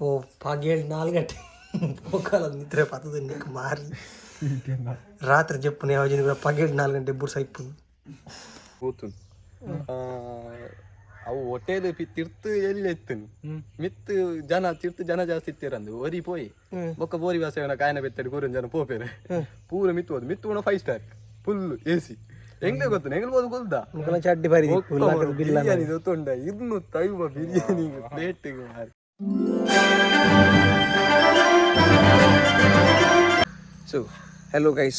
పగేడు 4 గంటೆ పోకాల నిద్ర పతది నీకు మారి రాత్రి చెప్పు నేను వచ్చింది కూడా పగేడు 4 గంಟೆ ಬುರ್ಸ అయిపోయింది ಕೂತುಂಡು ಅವು ಹೊಟ್ಟೆದು ತಿರ್ತು ಎಲ್ಲಿ ಎತ್ತನು ಮಿತ್ತು ಜನ ಜಾಸ್ತಿ ಇತ್ತಿರಂದು ಒರಿ ಪೋಯಿ ಬೊಕ್ಕ ಬೋರಿ ವಾಸ ಕಾಯನ ಬೆತ್ತಡಿ ಕೂರನ್ ಜನ ಪೋಪೇರೆ ಪೂರ ಮಿತ್ತು ಹೋದ್ ಮಿತ್ತು ಉಣ 5 ಸ್ಟಾರ್ ಫುಲ್ ಎಸಿ ಹೆಂಗೆ ಗೊತ್ತು ಹೆಂಗಲ್ಬೋದು ಗೊತ್ತಾ ಚಡ್ಡಿ ಬರಿ ಬಿರಿಯಾನಿ ತೊಂಡ ಇದ್ನು ತೈವ ಬಿರಿಯಾನಿ ಪ್ಲೇಟಿಗೆ ಮಾರಿ. So hello guys,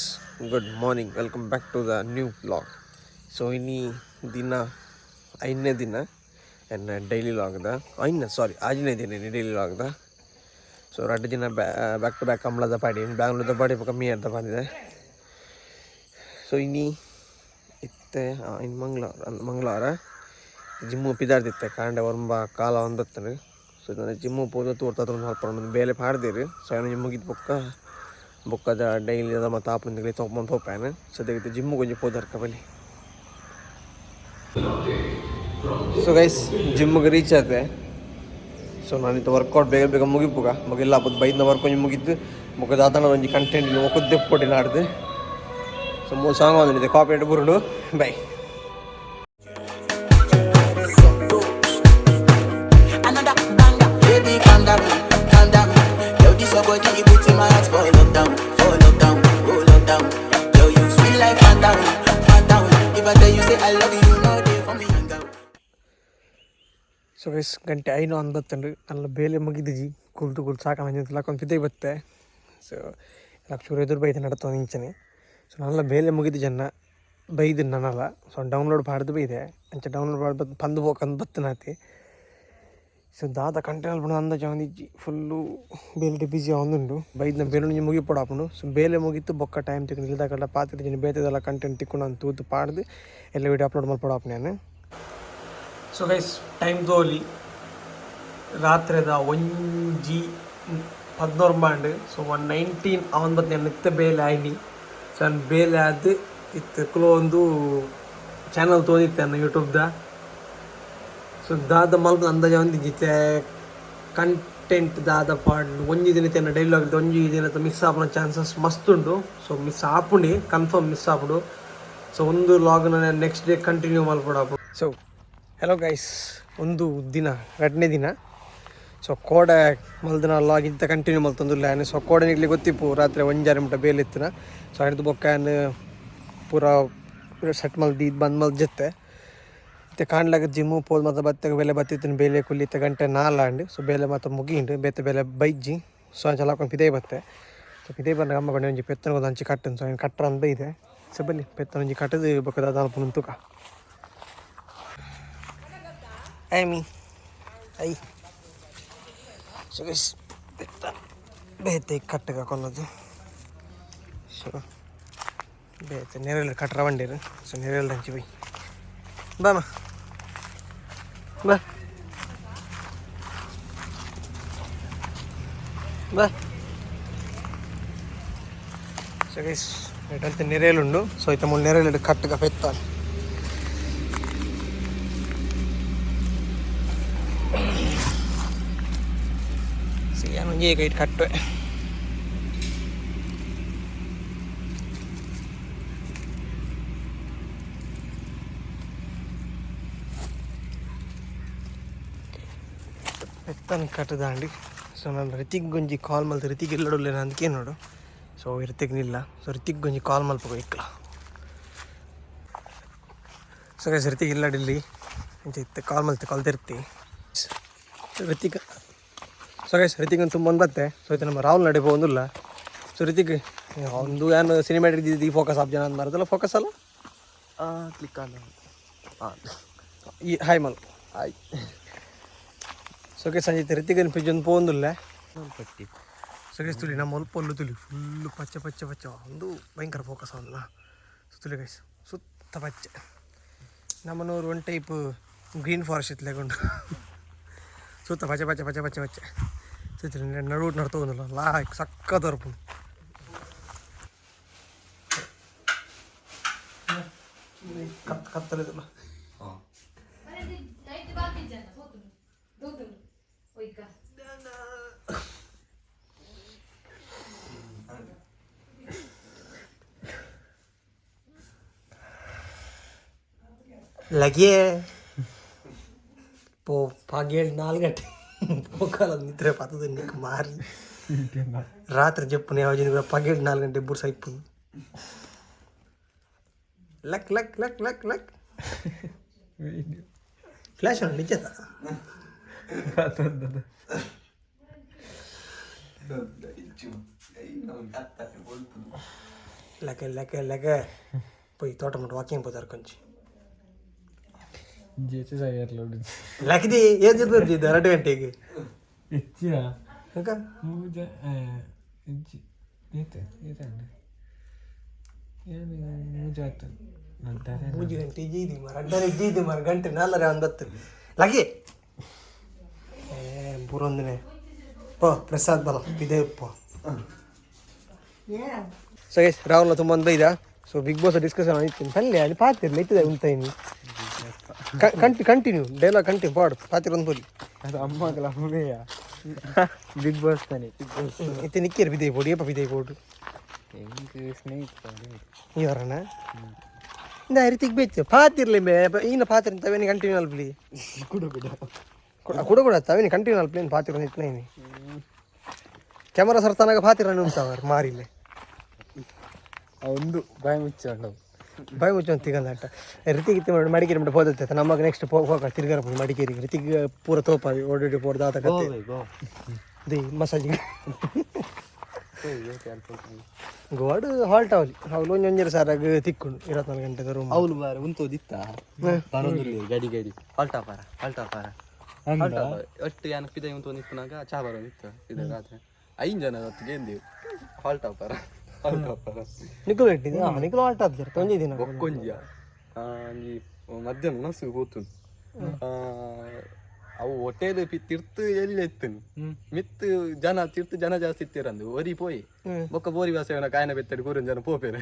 good morning, welcome back to the new vlog. So ini dina ಐದನೇ ದಿನ ಎನ್ನ ಡೈಲಿ ಲಾಗ್ದ ಆಜನೇ ದಿನ ಡೈಲಿ ಲಾಗ್ದ. ಸೊ 2 ದಿನ ಬ್ಯಾಕ್ ಟು ಬ್ಯಾಕ್ ಕಂಬಳದ ಪಾಡಿ ಬ್ಯಾಂಗ್ಳೂರ್ದ ಪಾಡಿ ಕಮ್ಮಿ ಅಂತ ಬಂದಿದೆ. ಸೊ ಇನ್ನು ಇತ್ತೆ ಇನ್ನು ಮಂಗಳವಾರ ಜಿಮ್ಮು ಪಿದಾಡ್ತಿತ್ತೆ ಕಾಂಡೆ ಒಂಬ ಕಾಲ ಒಂದತ್ತರು. ಸೊ ಜಿಮ್ಮು ಪೋದ ತೋರ್ತಾತ್ರ ಒಂದು ಸ್ವಲ್ಪ ಬೇಲೆ ಪಾಡ್ದಿರಿ. ಸೊ ಏನು ಮುಗಿದು ಬೊಕ್ಕದ ಡೈಲಿ ಅದ ಮತ್ತು ಆಪುಂದಿಗೆ ತೊಗೊಂಬಂದು ಹೋಗ್ಯಾನ. ಸದ್ಯಕ್ಕೆ ಜಿಮ್ಮು ಕೊಂಚ ಪೋದರ್ಕ ಬಲಿ. ಸೊ ಗೈಸ್ ಜಿಮ್ಗೆ ರೀಚ್ ಆದೆ. ಸೊ ನಾನಿತ್ತು ವರ್ಕೌಟ್ ಬೇಗ ಮುಗಿಪುಗ ಮಗಿಲ್ಲ ಹಬ್ಬದ ಬೈದ್ನ ವರ್ಕ್ ಕೊಂಚ ಮುಗಿದ್ದು ಮುಖದ ಆತನ ಒಂಜಿ ಕಂಟೆಂಟ್ ಮುಖದ್ದು ಕೊಟ್ಟು ನಾಡ್ದು. ಸೊ 3 ಸಾಂಗ್ ಬಂದಿದೆ ಕಾಪರೇಟ್ ಬುರುಡು ಬೈ. ಸೊ ಗೈಸ್ ಗಂಟೆ 5:10 ನನ್ನ ಬೇಲೆ ಮುಗಿದಿಜಿ ಕುಲ್ತು ಸಾಕಾಗಿಲ್ಲ ಕೊಂದು ಬತ್ತೆ. ಸೊ ಲಕ್ಷ ಎದುರು ಬೈದು ನಡ್ತಾವ ಇಂಚನೆ. ಸೊ ನನ್ನ ಬೇಲೆ ಮುಗಿದು ಜನ ಬೈದು ನನ್ನಲ್ಲ. ಸೊ ಡೌನ್ಲೋಡ್ ಮಾಡಿದ್ದು ಬೈದೆ ಅಂಚ ಡೌನ್ಲೋಡ್ ಮಾಡಿ ಪಂದು ಹೋಗಂದು ಬತ್ತನಾತಿ. ಸೊ ದಾದ ಕಂಟೆನಲ್ ಬಿಡು ಅಂದಾಜ ಒಂದಿಜ್ಜಿ ಫುಲ್ಲು ಬೇಲೆ ಬಿಸಿ ಒಂದುಂಡು ಬೈದ್ನ ಬೇಲೆ ಮುಗಿಪೋಡಾಪುಂಡು. ಸೊ ಬೇಲೆ ಮುಗಿತು ಬೊಕ್ಕ ಟೈಮ್ ತಿಕ್ಕೊಂಡು ಇಲ್ದಾಗಲ್ಲ ಪಾತ್ರೆ ಬೇತದೆಲ್ಲ ಕಂಟೆಂಟ್ ತಿಕ್ಕೊಂಡು ನಾನು ತೂತು ಪಾಡ್ದು ಎಲ್ಲ ವೀಡಿಯೋ ಅಪ್ಲೋಡ್ ಮಾಡ್ಕೊಡಾಪು ನಾನು. ಸೊ ಗೈಸ್ ಟೈಮ್ ತೋಲಿ ರಾತ್ರಿದ 1:11 ಬಾಂಡು. ಸೊ 1:19 ಅವನ್ ಬತ್ತು ನಾನು ಇತ್ತ ಬೇಲೆ ಆಯ್ನಿ. ಸೊ ನಾನು ಬೇಲೆ ಆದ ಇತ್ತು ಕುಲೋ ಒಂದು ಚಾನಲ್ ತೋದಿತ್ತೆ ನನ್ನ ಯೂಟ್ಯೂಬ್ದ. ಸೊ ದಾದ ಮಲ್ಪ ಅಂದಾಜ ಒಂದಿಜ್ಜಿತ್ತೆ ಕಂಟೆಂಟ್ ದಾದ ಪಾಡು ಒಂಜಿ ದಿನ ತೆನ್ನ ಡೈಲಿ ಆಗಿತ್ತು. ಒಂಜಿ ದಿನ ಮಿಸ್ ಆಪುನ ಚಾನ್ಸಸ್ ಮಸ್ತ್ ಉಂಟು. ಸೊ ಮಿಸ್ ಆಪುಂಡಿ ಕನ್ಫರ್ಮ್ ಮಿಸ್ ಆಪುಡು. ಸೊ ಒಂದು ಲಾಗ್ನ ನೆಕ್ಸ್ಟ್ ಡೇ ಕಂಟಿನ್ಯೂ ಮಾಡ್ಕೊಡಾಪು. ಸೊ ಹಲೋ ಗೈಸ್, ಒಂದು ದಿನ 2ನೇ ದಿನ. ಸೊ ಕೋಡೆ ಮಲ್ದಿನ ಲಾಗ್ ಇಂತ ಕಂಟಿನ್ಯೂ ಮಲ್ತಂದಿಲ್ಲ. ಸೊ ಕೋಡೆ ನಿಗ್ಲಿ ಗೊತ್ತಿಪ್ಪು ರಾತ್ರಿ 1-2 ಗಂಟೆ ಬೇಲೆ ಇತ್ತಿನ. ಸೊ ಹಿಡಿದು ಬೊಕ್ಕ ಪೂರ ಸೆಟ್ ಮಲ್ದಿ ಬಂದು ಮಲ್ದ ಜತ್ತೆ ಮತ್ತು ಕಾಣ್ಲಾಗ ಜಿಮ್ಮು ಪೋದ್ ಮತ್ತು ಬತ್ತಗೆ ಬೇಲೆ ಬತ್ತಿತ್ತಿನ ಬೇಲೆ ಕುಲ್ಲಿತ್ತ ಗಂಟೆ 4 ಆಂಡು. ಸೊ ಬೇಲೆ ಮತ್ತು ಮುಗಿಂಡು ಬೇತೆ ಬೇಲೆ ಬೈಜ್ಜಿ. ಸೊ ಅಂಚೆಲ್ಲ ಹಾಕೊಂಡು ಪಿದೇ ಬತ್ತೆ. ಸೊ ಪಿದೇ ಬಂದಾಗ ಅಮ್ಮ ಕೊಂಡೆ ಒಂಜಿ ಪೆತ್ತನ ಹೋದ ಹಂಚಿ ಕಟ್ಟನು. ಸೊ ಏನು ಕಟ್ಟ್ರ ಅಂತ ಬೈದೆ. ಸೊ ಬಲ್ಲಿ ಪೆತ್ತನ ಒಂಜಿ ಕಟ್ಟದು ಬೊಕ್ಕದ ಅಲ್ಪ ನಿಂತುಕ ಐಮಿ ಐ. ಸೊ ಗೈಸ್ ಬೆತ್ತ ಬೇತೆ ಕಟ್ಟಗ ಕೊಲ್ಲದು. ಸೊ ಬೇತೆ ನೆರಳು ಕಟ್ರ ಬಂಡೀರು. ಸೊ ನೆರಳು ಹಂಚಿ ಬೈ ಬಾಮ ಬಾ ಬಾ. ಸೊ ಗೈಸ್ ಎಟಂತೆ ನೆರಳುಂಡು. ಸೊ ಇತ್ತ ಮೂಲ ನೆರಳು ಕಟ್ಟಗ ಪೆತ್ತಾನು. ಮುಂಜೆ ಕೈಟ್ ಕಟ್ಟುವೆ. ಎತ್ತನ ಕಟ್ಟದಾಂಡಿ. ಸೊ ನಾನು ರಿತಿಗ್ ಗೊಂಜಿ ಕಾಲ್ ಮಲ್ತು ರಿತಿಗ್ ಎಲ್ಲಡಲ್ಲ ಅಂದಕ್ಕೆ ನೋಡು. ಸೊ ರಿತಿಗ್ನಿಲ್ಲ. ಸೊ ರಿತಿಗ್ ಗೊಂಜಿ ಕಾಲ್ ಮಲ್ಪು ಇಕ್ಕಲ. ಸೊ ಗೈಸ್ ರಿತಿಗ್ ಇಲ್ಲಡಿಲ್ಲಿ ಇತ್ತೆ ಕಾಲ್ ಮಲ್ತು ಕಲ್ತಿರ್ತಿ ರಿತಿಗ್. ಸೊ ಗೈಸ್ ರಿತಿಗ್ ಅಂತ ತುಂಬ ಬತ್ತೆ. ಸೊ ಇದು ನಮ್ಮ ರಾಹುಲ್ ನಡೆ ಒಂದಿಲ್ಲ. ಸೊ ರಿತಿಗ್ ಒಂದು ಏನು ಸಿನಿಮಾ ಹಿಡಿದಿದ್ದು ಈ ಫೋಕಸ್ ಆಫ್ ಜನ ಅಂತ ಮಾರದಲ್ಲ ಫೋಕಸ್ ಅಲ್ಲ ಕ್ಲಿಕ್ ಆಗ ಈ ಹಾಯ್ ಮಲ್ ಹಾಯ್. ಸೊ ಗೈಸ್ ಸಂಜೆ ರಿತಿಗನ್ ಪಿಜೊಂದು ಪೋಂದಿಲ್ಲ ಪಟ್ಟಿ. ಸೊ ಗೈಸ್ ತುಳಿ ನಮ್ಮ ಒಲ್ಪೊಲ್ಲು ತುಳಿ ಫುಲ್ಲು ಪಚ್ಚ ಒಂದು ಭಯಂಕರ ಫೋಕಸ್ ಅವಲ್ಲ. ಸೊ ತುಳಿ ಗೈಸ್ ಸುತ್ತ ಪಚ್ಚೆ ನಮ್ಮನೂರು ಒಂದು ಟೈಪ್ ಗ್ರೀನ್ ಫಾರೆಸ್ಟ್ ಇತ್ತು ಲೆಗೊಂಡು ಸುತ್ತ ಪಚ್ಚೆ ಸುತ್ತ ನಡುವು ನಡ್ತೋಗಲ್ಲ ಲಾಕ್ ಸಕ್ಕ ತರಪು. ಕತ್ತಲಿದಲ್ಲ ಲಗೆ ಪೋ ಪಗೇಳು 4 ಗಂಟೆ ಪೋಕಾಲ ನಿದ್ರೆ ಪತ್ತದ ನೀಕು ಮಾರಿ ರಾತ್ರಿ చెప్పునే అవజని పగేడు 4 గంటೆ బుర్స అయిపోయింది లక్ లక్ లక్ లక్ లక్ ఫ్లాష్ ఆన్ నిజత లక లక లక పోయి తోట ముందు వాకింగ్ పోతారు కొంచెం లక్ది ఏం చెప్తుంది 2 గంటకి ఇచ్చిరా ఇంకా పూజ ఇచ్చి ఇదండి పూజ గంಟೆ ಇದ್ದೀವಿ ಮರ ಅಡ್ಡಾರೆ ಇದ್ದೀವಿ ಮರ ಗಂಟೆ 4 ಒಂದತ್ತು ಲಗೆ ಬುರೊಂದಿನೇ ಪೋ ಪ್ರಸಾದ್ ಬಲ ಇದೆ ಪೋ ಸೊ ಗೈಸ್ ರಾಹುಲ್ ತುಂಬ ಒಂದು ಬೈದ ಸೊ ಬಿಗ್ ಬಾಸ್ ಡಿಸ್ಕಷನ್ ಆಯ್ತು ಪಲ್ಲೆ ಅಲ್ಲಿ ಪಾತಿರ್ಲಿ ಇತ್ತದೆ ಉಂತಾಯಿನಿ ಕಂಟಿನ್ಯೂ ಡೈಲಾಗ್ ಕಂಟಿನ್ಯೂ ಪಾಡು ಪಾತಿರೊಂದು ಬೋಲಿ ಅದು ಅಮ್ಮಗಲ ಅಮ್ಮೆಯ ಬಿಗ್ ಬಾಸ್ ತಾನೆ ಇತ್ತೆ ನಿಕ್ಕಿರು ಬಿದೆ ಬೋಡು ಏಪ ಬಿದೆ ಬೋಡು ಹೆಂಗೆ ಸ್ನೇಹಿತರು ಇವರಣ್ಣ ಇಂದ ರೀತಿಗೆ ಬೇಯ್ತು ಪಾತಿರ್ಲಿ ಮೇ ಇನ್ನು ಪಾತಿರ ತವೇನಿ ಕಂಟಿನ್ಯೂ ಅಲ್ಪ್ಲಿ ಕೂಡ ತವೇನಿ ಕಂಟಿನ್ಯೂ ಅಲ್ಪ್ಲೇನು ಪಾತಿರ ಇಟ್ನೇನಿ ಕ್ಯಾಮರಾ ಸರ್ತಾನಾಗ ಪಾತಿರ ಉಂತಾವ್ರು ಮಾರಿಲೆ ಒಂದು ಬಾಯಿ ಮುಚ್ಚ ಬಾಯಿ ಮುಚ್ಚೊಂದು ತಿಗಂದಟ ರಿತಿಗೆ ಮಡಿಕೇರಿ ಮಟ್ಟ ಹೋದತ್ತೆ ನಮಗೆ ನೆಕ್ಸ್ಟ್ ಹೋಗ ತಿರ್ಗಾರ ಮಡಿಕೇರಿಗೆ ರಿತಿಗೆ ಪೂರ ತೋಪ ಓಡಿ ಪೋಡ್ ದಾತ ದೇ ಮಸಾಜಿಗೆ ಗೋಡು ಹಾಲ್ಟ್ ಅವಲಿ ಅವ್ಲು ಒಂಜೊಂಜರ ಸಾರಾಗ ತಿಕ್ಕೊಂಡು 24 ಗಂಟೆದ ರೂಮ್ ಅವಳು ಬಾರ ಉಂತೋದಿತ್ತ ಬರೋದಿಲ್ಲ ಗಾಡಿ ಗಾಡಿ ಅಲ್ಟಾಪಾರ ಒಟ್ಟು ಯಾನ ಪಿದ ಉಂಟು ನಿಪ್ಪನಾಗ ಚಾ ಬರೋ ನಿತ್ತ ಇದು ರಾತ್ರಿ 5 ಜನ ಹೊತ್ತಿಗೆ ಎಂದೇವು ಹಾಲ್ಟಾಪಾರ ನಿಖಲು ಇಟ್ಟಿದ್ದೆ ನಿಖಲು ಹಾಲ್ಟ್ ಆಗ್ತಾರೆ ತೊಂಜಿ ದಿನ ಒಕ್ಕೊಂಜಿಯ ಈ ಮಧ್ಯಾಹ್ನ ನಸು ಹೋತು ಅವು ಹೊಟ್ಟೆದು ತಿರ್ತು ಎಲ್ಲಿ ಎತ್ತನು ಮಿತ್ತು ಜನ ತಿರ್ತು ಜನ ಜಾಸ್ತಿ ಇತ್ತೀರಂದು ಒರಿ ಪೋಯಿ ಬೊಕ್ಕ ಬೋರಿ ವಾಸವನ ಕಾಯನ ಬೆತ್ತಡಿ ಕೂರನ್ ಜನ ಪೋಪೇರೆ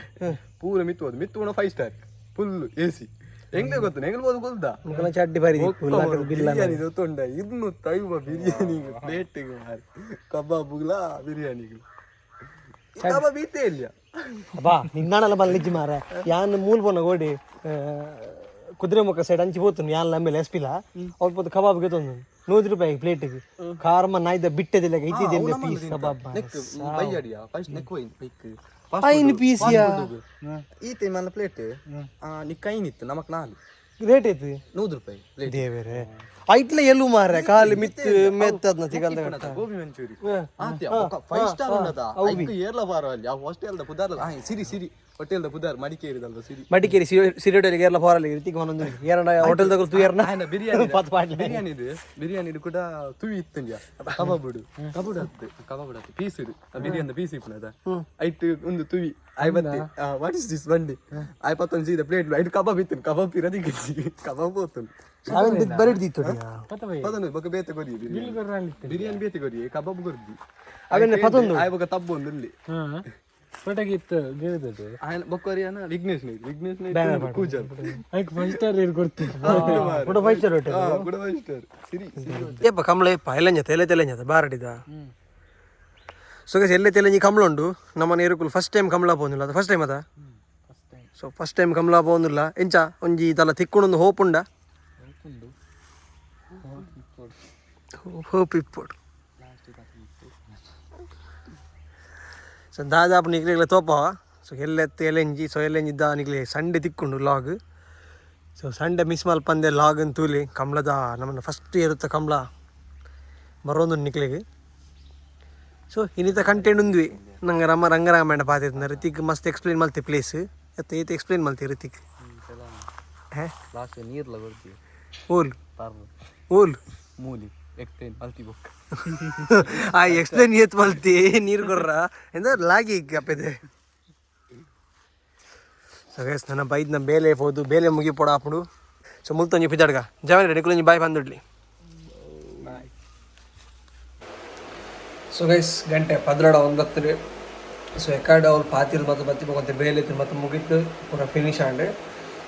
ಪೂರ ಮಿತ್ತುವುದು ಮಿತ್ತು 5 ಸ್ಟಾರ್ ಫುಲ್ ಎಸಿ ಹೆಂಗೆ ಗೊತ್ತು ಹೆಂಗಲ್ಬೋದು ಗೊತ್ತಾ ಚಡ್ಡಿ ಬಾರಿ ಬಿರಿಯಾನಿ ತೊಂಡ 250 ಬಿರಿಯಾನಿ ಪ್ಲೇಟಿಗೆ ಮಾರಿ ಕಬಾಬುಗಳ ಬಿರಿಯಾನಿಗಳು ಕಬಾಬ್ ಇತ್ತೇ ಇಲ್ಲ ಬಾ ನಿನ್ನಾಣಲ್ಲ ಬಲ್ಲಿಜ್ಜಿ ಮಾರ ಯಾನ್ ಮೂಲ್ ಬೋನ ಗೋಡಿ ಕುದುರೆ ಮುಖ ಸೈಡ್ ಅಂಚಿ ಹೋತು ಯಾನ್ ಆಮೇಲೆ ಎಸ್ಪಿಲ್ಲ ಅವ್ರು ಪೋದು ಕಬಾಬ್ ಗೆತ್ತೊಂದು 100 ರೂಪಾಯಿ ಪ್ಲೇಟಿಗೆ ಖಾರಮ ನಾಯ್ದ ಬಿಟ್ಟದಿಲ್ಲ ಇದ್ದಿದ್ದಿಲ್ಲ ಪೀಸ್ ಕಬಾಬ್ ಬೈಯಾಡಿಯಾ ಫಸ್ಟ್ ನೆಕ್ ಹೋಯ್ ಬೈಕ್ ಐನ್ ಪೀಸಿಯಾ ಈತೆ ಮಲ್ಲ ಪ್ಲೇಟ್ ನಿಕ್ಕೈನಿತ್ತು ನಮಕ್ 4 ರೇಟ್ ಐತಿ 100 ರೂಪಾಯಿ ಪ್ಲೇಟ್ ದೇವರೇ ಐಟ್ಲ ಎಲ್ಲೂ ಮಾರ ಖಾಲಿ ಮಿತ್ತು ಮೆತ್ತದ್ನ ಸಿಗಲ್ದ ಗೋಬಿ ಮಂಚೂರಿ 5 ಸ್ಟಾರ್ ಉಂಡದ ಐಕ್ ಏರ್ಲ ಬಾರ ಅಲ್ಲಿ ಆ ಹಾಸ್ಟೆಲ್ ದ ಪುದಾರ ಸಿರಿ ಹೋಟೆಲ್ ದ ಪುದಾರ್ ಮಡಿಕೇರಿದಲ್ವ ಸಿರಿ ಮಡಿಕೇರಿ ಸಿರಿಡೋರಿಗೆ ಏರ್ಲ ಫಾರಲ್ಲಿ ಇರ್ತಿಗೆ ಒಂದೊಂದು ಏರಣ ಹೋಟೆಲ್ ದಾಗ ತುಯರ್ನ ಬಿರಿಯಾನಿ ಬಿರಿಯಾನಿ ಕೂಡ ತುವಿ ಇತ್ತಂಜ ಕಬಾಬುಡು ಪೀಸ್ ಇಡು ಬಿರಿಯಾನಿ ಪೀಸ್ ಇಪ್ಪನದ ಐಟ್ ಒಂದು ತುವಿ ಐವತ್ತೆ ವಾಟ್ ಇಸ್ ದಿಸ್ ಬಂಡಿ ಐಪತ್ತೊಂದು ಸೀದ ಪ್ಲೇಟ್ ಐಟ್ ಕಬಾಬ್ ಇತ್ತು ಕಬಾಬ್ ಇರೋದಿ ಕಬಾಬ್ ಹೋತು ಬರಿದಿತ್ತು ಪದನು ಬೊಕ ಬೇತೆ ಕೊರಿ ಬಿರಿಯಾನಿ ಬೇತೆ ಕೊರಿ ಕಬಾಬ್ ಕೊರ್ದಿ ಅವನ್ನ ಪದೊಂದು ಆಯ್ ಬೊಕ ತಬ್ಬು ಒಂದು ಇಲ್ಲಿ ಫೋಟೋಗಿತ್ತು ಗಿಳಿದದು ఆయన బొక్కరియాన విఘ్నేష్ కూజర్ ಐಕ್ 5 ಸ್ಟಾರ್ ಏರ್ ಕೊಡ್ತೀನಿ ಕೂಡ 5 ಸ್ಟಾರ್ ಹೋಟೆಲ್ ಕೂಡ 5 ಸ್ಟಾರ್ ಸಿರಿ ಏಪ ಕಮಲೆ ಪೈಲಂಜ ತೆಲೆಂಜ ಬಾರಡಿದ ಸೊ ಗೈಸ್ ಎಲ್ಲೆ ತೆಲೆಂಜಿ ಕಮಲ ಉಂಡು ನಮ್ಮ ನೇರುಕುಲ್ ಫಸ್ಟ್ ಟೈಮ್ ಕಮಲ ಪೋಂದಿಲ್ಲ ಅದು ಫಸ್ಟ್ ಟೈಮ್ ಅದ ಸೊ ಫಸ್ಟ್ ಟೈಮ್ ಕಮಲ ಪೋಂದಿಲ್ಲ ಎಂಚ ಒಂಜಿ ತಲ ತಿಕ್ಕೊಂಡೊಂದು ಹೋಪ್ ಉಂಡ ಹೋಪ್ ಇಪ್ಪೋಡು ಸೊ ದಾದಾಪು ನಿಕ್ಲಿಗ್ಲೆ ತೋಪವ ಸೊ ಎಲ್ಲೆತ್ತು ಎಲೆಂಜಿ ಸೊ ಎಲೆಂಜಿದ್ದ ನಿಕ್ಲಿ ಸಂಡೆ ತಿಕ್ಕೊಂಡು ಲಾಗ್ ಸೊ ಸಂಡೆ ಮಿಸ್ ಮಲ್ಪಂದೆ ಲಾಗ್ ಅಂತ ತೂಲಿ ಕಮಲದ ನಮ್ಮನ್ನು ಫಸ್ಟ್ ಇರುತ್ತೆ ಕಮಲ ಬರೋದು ನಿಕ್ಲಿಗೆ ಸೊ ಇನ್ನಿತ ಕಂಟೆಂಟ್ ಉಂದ್ವಿ ನಂಗೆ ರಂಗರಾಮಾಯಣ ಪಾತಿರ್ತಾನೆ ರಿತಿಕ್ ಮಸ್ತ್ ಎಕ್ಸ್ಪ್ಲೇನ್ ಮಲ್ತಿ ಪ್ಲೇಸ್ ಏತ ಎಕ್ಸ್ಪ್ಲೇನ್ ಮಲ್ತಿ ರಿತಿಕ್ ಲಾಸ್ಟ್ ನೀರ್ಲ ಕೊಡ್ತೀವಿ ಓಲ್ ಮೂಲಿ ಎಕ್ಸ್ಪ್ಲೇನ್ ಮಲ್ತಿ ಬುಕ್ ಆ ಎಕ್ಸ್ಪ್ಲೇನ್ ಏತ್ ಮಲ್ತಿ ನೀರು ಕೊರ್ರ ಎಂದ ಲಾಗಿ ಕಪ್ಪೆದೆ ಸೊ ಗೈಸ್ ನನ್ನ ಬೈದ್ನ ಬೇಲೆ ಹೋದು ಬೇಲೆ ಮುಗಿಪೋಡ ಆಪುಡು ಸೊ ಮುಲ್ತೊಂಜಿ ಪಿದಾಡ್ಗ ಜವನ ರೆಡಿ ಬಾಯ್ ಬಂದುಡ್ಲಿ ಸೊ ಗೈಸ್ ಗಂಟೆ 12:09 ಸೊ ಎಕಾಡೆ ಅವ್ರು ಪಾತಿರ್ ಮತ್ತು ಬತ್ತಿ ಮತ್ತೆ ಬೇಲೆ ಮತ್ತು ಮುಗಿತು ಪೂರ ಫಿನಿಶ್ ಆಂಡೆ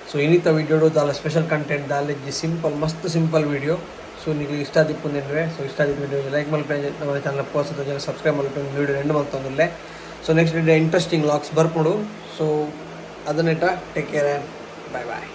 ಸೊ ಇನ್ನಿತ ವಿಡಿಯೋಡು ದಾಲ ಸ್ಪೆಷಲ್ ಕಂಟೆಂಟ್ ದಾಲ ಸಿಂಪಲ್ ಮಸ್ತ್ ಸಿಂಪಲ್ ವಿಡಿಯೋ ಸೊ ನೀವು ಇಷ್ಟ ಆದಿಪ್ಪಂದ್ರೆ ಸೊ ಇಷ್ಟ ಆದಿದ್ದ ವಿಡಿಯೋ ಲೈಕ್ ಮಲ್ಪೇಜ್ ನಮ್ಮ ಚಾನಲ್ ಪೋಸ್ಟ್ ಜನ ಸಬ್ಸ್ಕ್ರೈಬ್ ಮಲ್ಪೇಜ್ ವಿಡಿಯೋ ಎಂಡ್ ಮಾಡ್ತಂದಿಲ್ಲ so next video interesting logs ಬರ್ಪುಡು ಸೊ ಅದನ್ನಿಟ್ಟ ಟೇಕ್ ಕೇರ್ ಆ್ಯಂಡ್ ಬಾಯ್